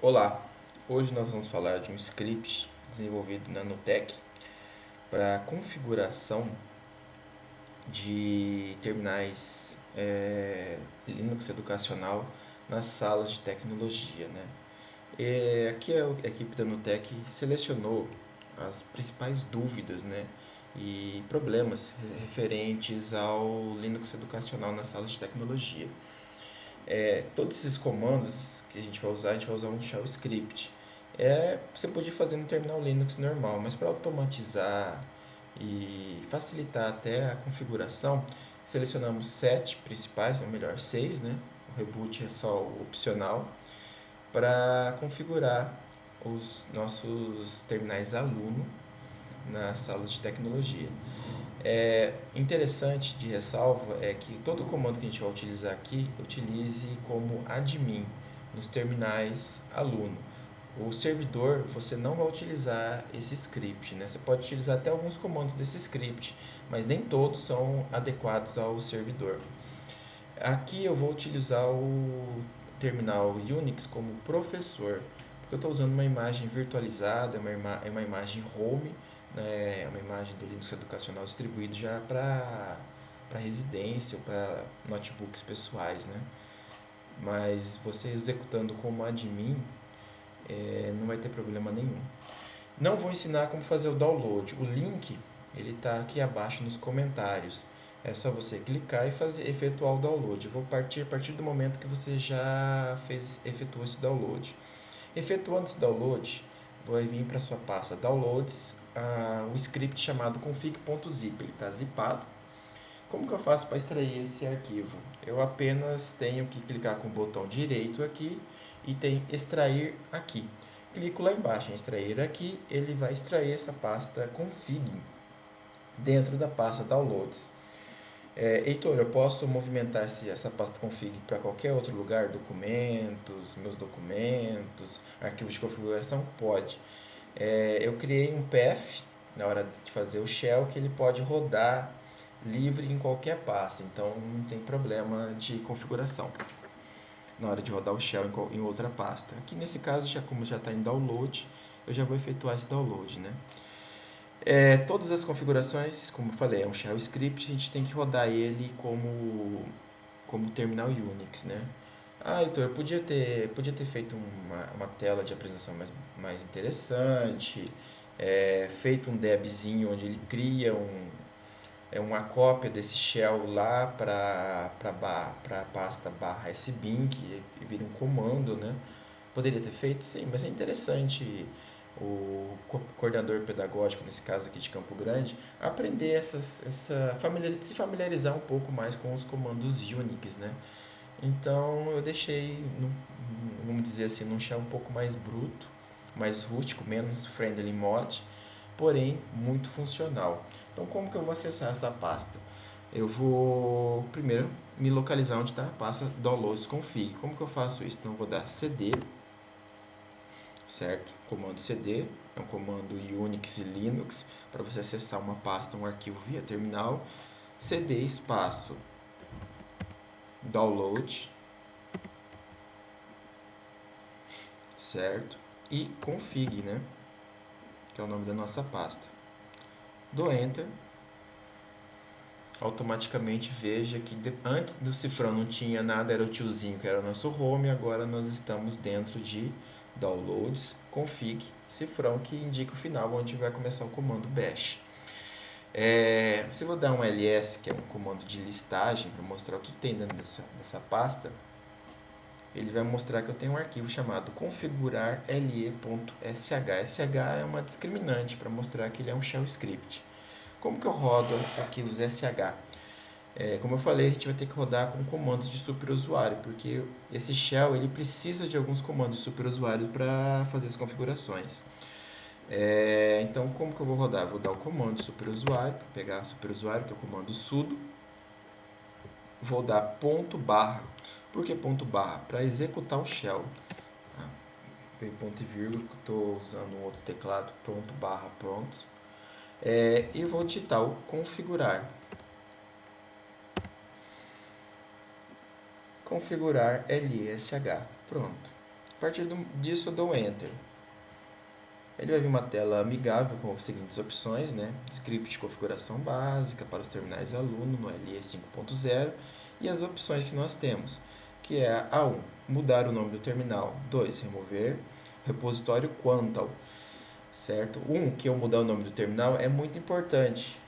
Olá, hoje nós vamos falar de um script desenvolvido na Nutec para configuração de terminais Linux educacional nas salas de tecnologia, né? Aqui a equipe da Nutec selecionou as principais dúvidas, né, e problemas referentes ao Linux educacional nas salas de tecnologia. Todos esses comandos que a gente vai usar um shell script. Você pode fazer no terminal Linux normal, mas para automatizar e facilitar até a configuração, selecionamos sete principais, ou melhor, seis, né? O reboot é só opcional para configurar os nossos terminais aluno nas salas de tecnologia. Interessante de ressalva é que todo comando que a gente vai utilizar aqui, utilize como admin nos terminais aluno. O servidor, você não vai utilizar esse script, né? Você pode utilizar até alguns comandos desse script, mas nem todos são adequados ao servidor. Aqui eu vou utilizar o terminal Unix como professor, porque eu estou usando uma imagem virtualizada, é uma imagem home, né, é uma imagem do Linux educacional distribuído já para residência ou para notebooks pessoais, né? Mas você executando como admin, não vai ter problema nenhum. Não vou ensinar como fazer o download. O link ele está aqui abaixo nos comentários. É só você clicar e efetuar o download. Eu vou partir a partir do momento que você já efetuou esse download. Efetuando esse download, vai vir para sua pasta Downloads um script chamado config.zip. Ele está zipado. Como que eu faço para extrair esse arquivo? Eu apenas tenho que clicar com o botão direito aqui e tem extrair aqui. Clico lá embaixo em extrair aqui, ele vai extrair essa pasta config dentro da pasta downloads. Heitor, eu posso movimentar essa pasta config para qualquer outro lugar? Documentos, meus documentos, arquivos de configuração? Pode. Eu criei um path na hora de fazer o shell que ele pode rodar livre em qualquer pasta, então não tem problema de configuração na hora de rodar o shell em outra pasta. Aqui nesse caso, como já está em download, eu já vou efetuar esse download, né? Todas as configurações, como eu falei, é um shell script, a gente tem que rodar ele como terminal Unix, né? Heitor, eu podia ter feito uma tela de apresentação mais interessante, feito um debzinho onde ele cria uma cópia desse shell lá para a pasta barra sbin, que vira um comando, né? Poderia ter feito, sim, mas é interessante o coordenador pedagógico, nesse caso aqui de Campo Grande, aprender se familiarizar um pouco mais com os comandos Unix, né? Então eu deixei, vamos dizer assim, num shell um pouco mais bruto, mais rústico, menos friendly mod, porém muito funcional. Então como que eu vou acessar essa pasta? Eu vou primeiro me localizar onde está a pasta downloads config. Como que eu faço isso? Então eu vou dar cd, certo? Comando cd é um comando Unix e Linux para você acessar uma pasta, um arquivo via terminal. cd espaço download, certo? E config, né? Que é o nome da nossa pasta. Dou enter. Automaticamente veja que antes do cifrão não tinha nada, era o tiozinho que era o nosso home, agora nós estamos dentro de downloads, config, cifrão que indica o final onde vai começar o comando bash. Se eu vou dar um ls, que é um comando de listagem, para mostrar o que tem dentro dessa pasta, ele vai mostrar que eu tenho um arquivo chamado configurar.le.sh. sh é uma discriminante para mostrar que ele é um shell script. Como que eu rodo arquivos sh? Como eu falei, a gente vai ter que rodar com comandos de superusuário, porque esse shell ele precisa de alguns comandos de superusuário para fazer as configurações. Então, como que eu vou rodar? Vou dar o comando de superusuário, para pegar superusuário, que é o comando sudo. Vou dar ponto barra. Por que ponto barra? Para executar o shell. Veio ponto e vírgula, que estou usando um outro teclado, pronto barra pronto. E vou digitar o configurar. Configurar LSH. Pronto. A partir disso eu dou Enter. Ele vai vir uma tela amigável com as seguintes opções, né? Script de configuração básica para os terminais aluno no LE 5.0 e as opções que nós temos, que é a 1, mudar o nome do terminal, 2, remover repositório Quantal, certo? Que é o mudar o nome do terminal, é muito importante.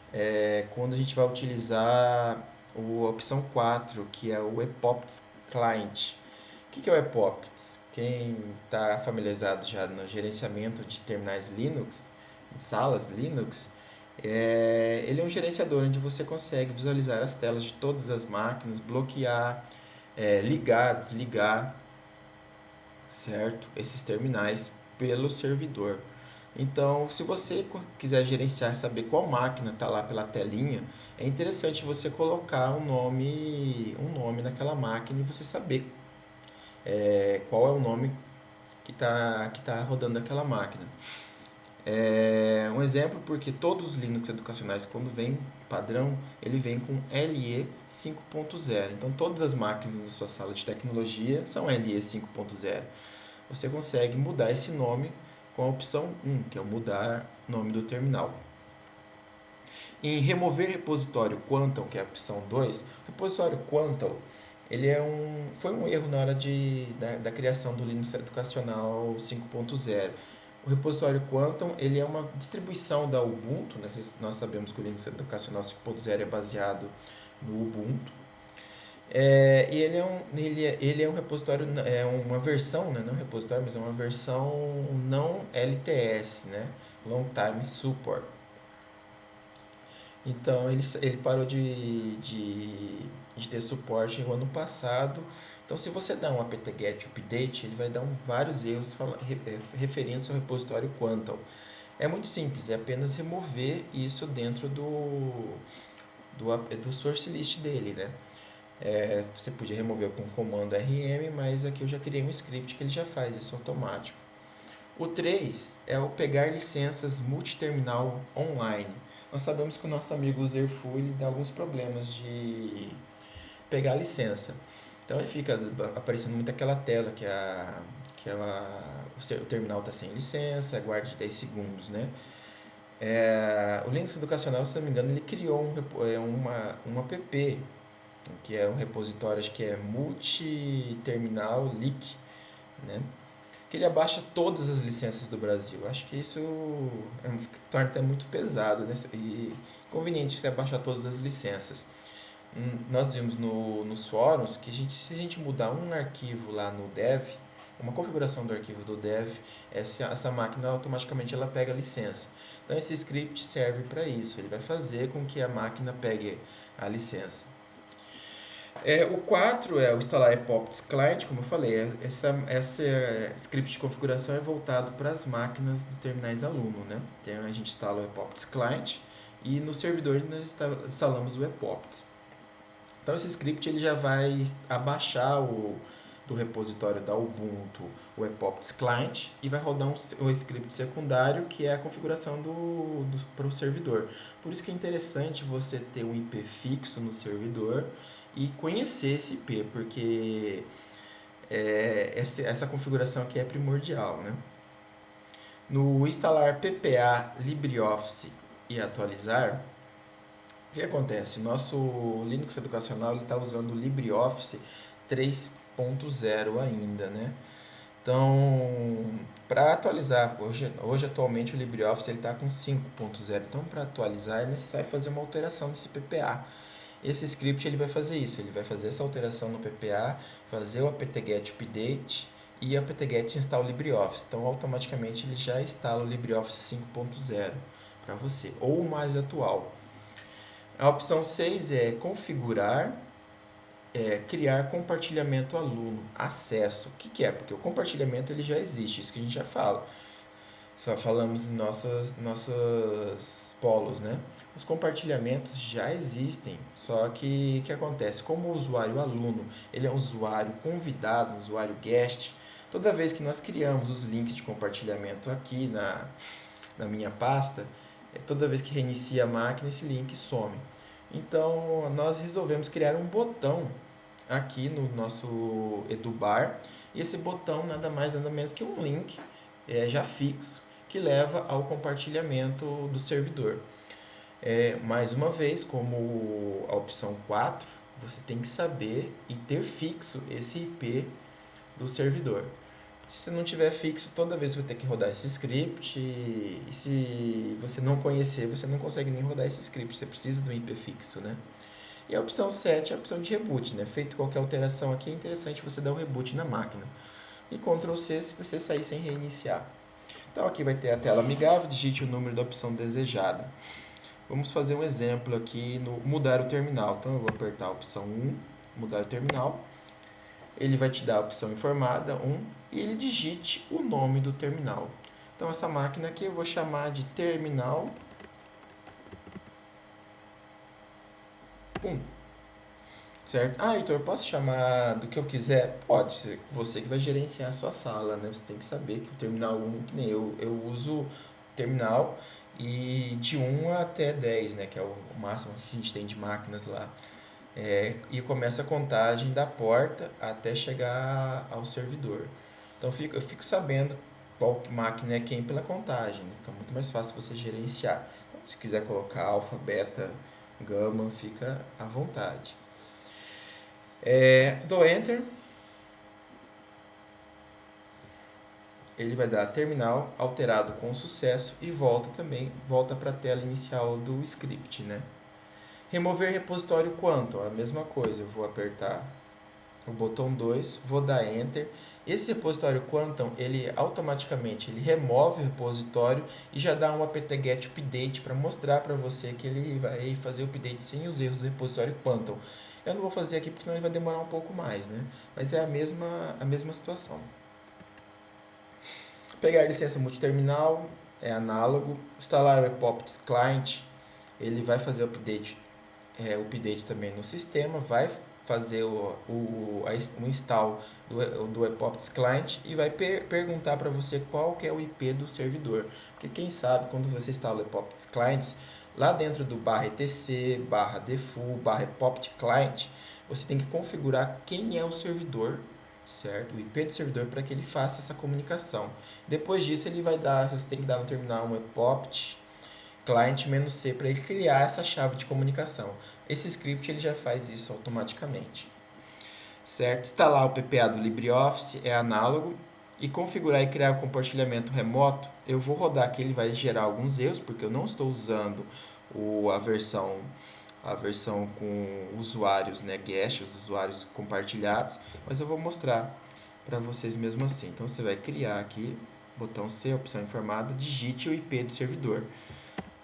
Quando a gente vai utilizar a opção 4, que é o epopt Client. O que é o epopt? Quem está familiarizado já no gerenciamento de terminais Linux, em salas Linux, ele é um gerenciador onde você consegue visualizar as telas de todas as máquinas, bloquear, ligar, desligar, certo? Esses terminais pelo servidor. Então, se você quiser gerenciar, saber qual máquina está lá pela telinha, é interessante você colocar um nome naquela máquina e você saber qual é o nome que tá rodando aquela máquina. Um exemplo, porque todos os Linux educacionais, quando vem padrão, ele vem com LE 5.0. Então, todas as máquinas da sua sala de tecnologia são LE 5.0. Você consegue mudar esse nome com a opção 1, que é o mudar nome do terminal. Em remover repositório Quantal, que é a opção 2, o repositório Quantal foi um erro na hora da criação do Linux Educacional 5.0. O repositório Quantum ele é uma distribuição da Ubuntu, né? Nós sabemos que o Linux Educacional 5.0 é baseado no Ubuntu. E ele é um repositório, é uma versão, né? Não repositório, mas é uma versão não LTS, né? Long Time Support. Então ele parou de ter suporte no ano passado. Então se você dá um apt-get update, ele vai dar vários erros referentes ao repositório Quantal. É muito simples, é apenas remover isso dentro do source list dele, né? Você podia remover com o comando rm, mas aqui eu já criei um script que ele já faz isso automático. O 3 é o pegar licenças multiterminal online. Nós sabemos que o nosso amigo Userfu ele dá alguns problemas de pegar a licença. Então ele fica aparecendo muito aquela tela o terminal está sem licença, aguarde 10 segundos, né? O Linux Educacional, se não me engano, ele criou uma app, que é um repositório, acho que é multiterminal leak, né? Que ele abaixa todas as licenças do Brasil. Acho que isso torna até muito pesado, né? E conveniente você abaixar todas as licenças. Nós vimos nos fóruns que se a gente mudar um arquivo lá no dev, uma configuração do arquivo do dev, essa máquina automaticamente ela pega a licença. Então esse script serve para isso, ele vai fazer com que a máquina pegue a licença. O 4 é o instalar epopt Client, como eu falei, essa script de configuração é voltado para as máquinas do terminais aluno, né? Então a gente instala o epopt Client e no servidor nós instalamos o epopt. Então esse script ele já vai abaixar do repositório da Ubuntu o epopt Client e vai rodar um script secundário que é a configuração para o servidor. Por isso que é interessante você ter um IP fixo no servidor e conhecer esse IP, porque essa configuração aqui é primordial, né? No instalar PPA LibreOffice e atualizar, o que acontece? Nosso Linux Educacional está usando o LibreOffice 3.0 ainda, né? Então, para atualizar, hoje atualmente o LibreOffice está com 5.0, então para atualizar é necessário fazer uma alteração desse PPA. Esse script ele vai fazer isso, ele vai fazer essa alteração no PPA, fazer o apt-get update e apt-get install LibreOffice. Então, automaticamente ele já instala o LibreOffice 5.0 para você, ou o mais atual. A opção 6 é configurar, criar compartilhamento aluno, acesso. O que é? Porque o compartilhamento ele já existe, isso que a gente já fala. Só falamos em nossos polos, né? Os compartilhamentos já existem, só que o que acontece? Como o usuário aluno, ele é um usuário convidado, um usuário guest, toda vez que nós criamos os links de compartilhamento aqui na minha pasta, toda vez que reinicia a máquina, esse link some. Então, nós resolvemos criar um botão aqui no nosso EduBar, E esse botão nada mais nada menos que um link já fixo que leva ao compartilhamento do servidor. Mais uma vez, como a opção 4, você tem que saber e ter fixo esse IP do servidor. Se você não tiver fixo, toda vez você vai ter que rodar esse script e se você não conhecer, você não consegue nem rodar esse script, você precisa do IP fixo, né? E a opção 7 é a opção de reboot, né? Feito qualquer alteração aqui, é interessante você dar o reboot na máquina. E Ctrl C se você sair sem reiniciar. Então aqui vai ter a tela amigável, digite o número da opção desejada. Vamos fazer um exemplo aqui no mudar o terminal. Então eu vou apertar a opção 1, mudar o terminal. Ele vai te dar a opção informada 1 e ele digite o nome do terminal. Então essa máquina aqui eu vou chamar de terminal 1. Certo? Ah, Heitor, eu posso chamar do que eu quiser? Pode, você que vai gerenciar a sua sala, né? Você tem que saber que o terminal 1, que nem eu uso terminal e de 1 até 10, né? Que é o máximo que a gente tem de máquinas lá. E começa a contagem da porta até chegar ao servidor. Então eu fico sabendo qual máquina é quem pela contagem, né? Fica muito mais fácil você gerenciar. Então, se quiser colocar alfa, beta, gama, fica à vontade. Dou Enter, ele vai dar terminal alterado com sucesso e volta para a tela inicial do script, né? Remover repositório Quantum, a mesma coisa, eu vou apertar o botão 2, vou dar Enter. Esse repositório Quantum, ele automaticamente remove o repositório e já dá um apt-get update para mostrar para você que ele vai fazer o update sem os erros do repositório Quantum. Eu não vou fazer aqui porque senão ele vai demorar um pouco mais, né? Mas é a mesma situação. Pegar a licença multiterminal é análogo. Instalar o Epopt Client, ele vai fazer o update também no sistema, vai fazer o install do Epopt Client e vai perguntar para você qual que é o IP do servidor. Porque quem sabe, quando você instala o Epopt Client, lá dentro do /etc, /default, /epopt client, você tem que configurar quem é o servidor, certo? O IP do servidor para que ele faça essa comunicação. Depois disso, você tem que dar no terminal um epopt client-c para ele criar essa chave de comunicação. Esse script ele já faz isso automaticamente. Certo? Instalar o PPA do LibreOffice é análogo. E configurar e criar o compartilhamento remoto, eu vou rodar aqui, ele vai gerar alguns erros, porque eu não estou usando a versão com usuários, né, guest, os usuários compartilhados, mas eu vou mostrar para vocês mesmo assim. Então você vai criar aqui, botão C, opção informada, digite o IP do servidor.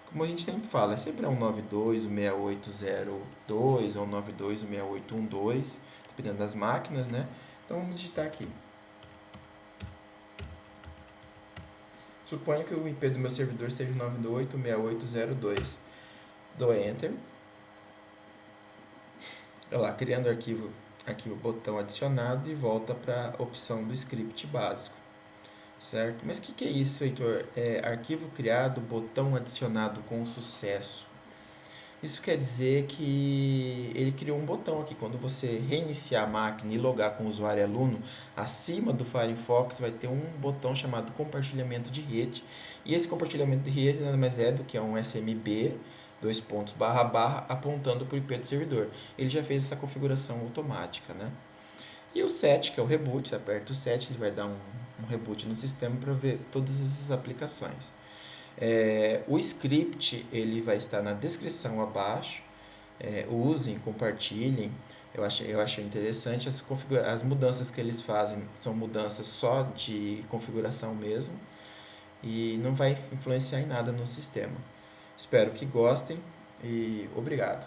Como a gente sempre fala, sempre é 192.168.0.2 ou 192.168.1.2, dependendo das máquinas, né? Então vamos digitar aqui. Suponho que o IP do meu servidor seja 98.168.0.2. Dou Enter. Olha lá, criando arquivo botão adicionado e volta para a opção do script básico. Certo? Mas o que é isso, Heitor? Arquivo criado, botão adicionado com sucesso. Isso quer dizer que ele criou um botão aqui. Quando você reiniciar a máquina e logar com o usuário aluno, acima do Firefox vai ter um botão chamado compartilhamento de rede. E esse compartilhamento de rede nada mais é do que um SMB, apontando para o IP do servidor. Ele já fez essa configuração automática, né? E o 7, que é o reboot, você aperta o 7, ele vai dar um reboot no sistema para ver todas essas aplicações. O script ele vai estar na descrição abaixo. Usem, compartilhem. Eu achei interessante as mudanças que eles fazem são mudanças só de configuração mesmo e não vai influenciar em nada no sistema. Espero que gostem e obrigado.